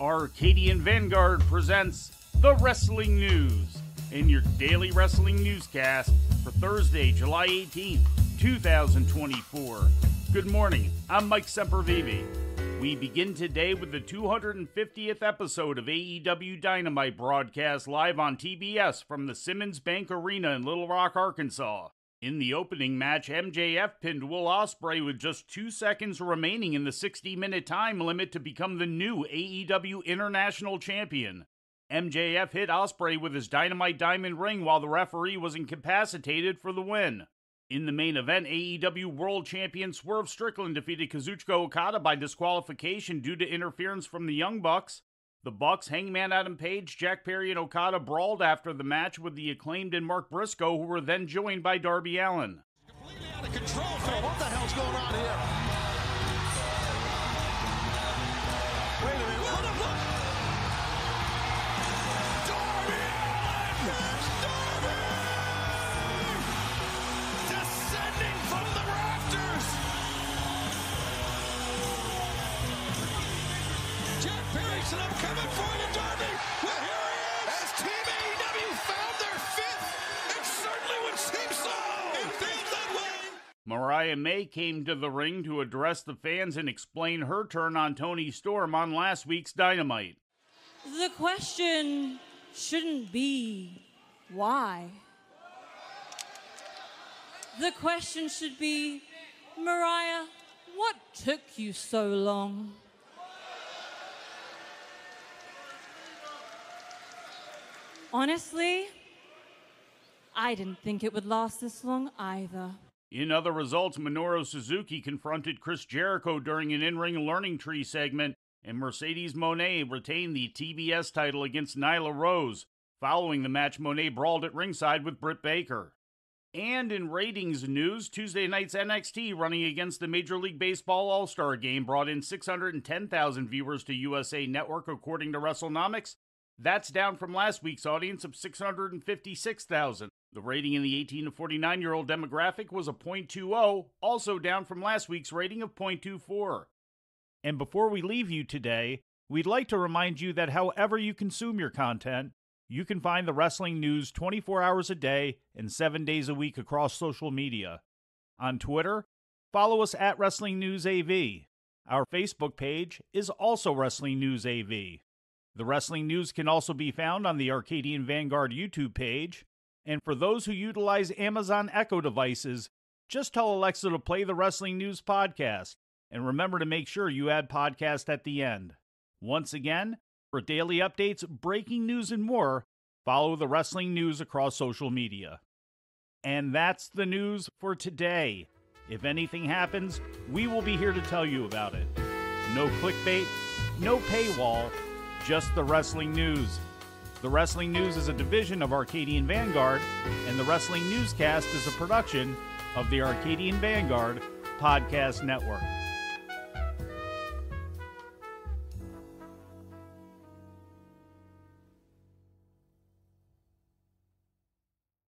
Arcadian Vanguard presents The Wrestling News in your daily wrestling newscast for Thursday, July 18th, 2024. Good morning, I'm Mike Sempervive. We begin today with the 250th episode of AEW Dynamite broadcast live on TBS from the Simmons Bank Arena in Little Rock, Arkansas. In the opening match, MJF pinned Will Ospreay with just 2 seconds remaining in the 60-minute time limit to become the new AEW International Champion. MJF hit Ospreay with his Dynamite Diamond ring while the referee was incapacitated for the win. In the main event, AEW World Champion Swerve Strickland defeated Kazuchika Okada by disqualification due to interference from the Young Bucks. The Bucks, Hangman Adam Page, Jack Perry, and Okada brawled after the match with the Acclaimed and Mark Briscoe, who were then joined by Darby Allin. Completely out of control, Phil. What the hell's going on here? Wait a minute. What the fuck? Darby Allin! Darby! Descending from the rafters! Jack Perry said, I'm coming for you, Darby! Well, here he is! As Team AEW found their fifth, it certainly would seem so! It feels that way! Mariah May came to the ring to address the fans and explain her turn on Toni Storm on last week's Dynamite. The question shouldn't be why. The question should be, Mariah, what took you so long? Honestly, I didn't think it would last this long either. In other results, Minoru Suzuki confronted Chris Jericho during an in-ring learning tree segment, and Mercedes Moné retained the TBS title against Nyla Rose. Following the match, Moné brawled at ringside with Britt Baker. And in ratings news, Tuesday night's NXT running against the Major League Baseball All-Star Game brought in 610,000 viewers to USA Network, according to WrestleNomics. That's down from last week's audience of 656,000. The rating in the 18 to 49-year-old demographic was a .20, also down from last week's rating of .24. And before we leave you today, we'd like to remind you that however you consume your content, you can find the wrestling news 24 hours a day and 7 days a week across social media. On Twitter, follow us at Wrestling News AV. Our Facebook page is also Wrestling News AV. The Wrestling News can also be found on the Arcadian Vanguard YouTube page. And for those who utilize Amazon Echo devices, just tell Alexa to play the Wrestling News podcast. And remember to make sure you add podcast at the end. Once again, for daily updates, breaking news, and more, follow the Wrestling News across social media. And that's the news for today. If anything happens, we will be here to tell you about it. No clickbait, no paywall, just the Wrestling News. The Wrestling News is a division of Arcadian Vanguard, and the Wrestling Newscast is a production of the Arcadian Vanguard Podcast Network.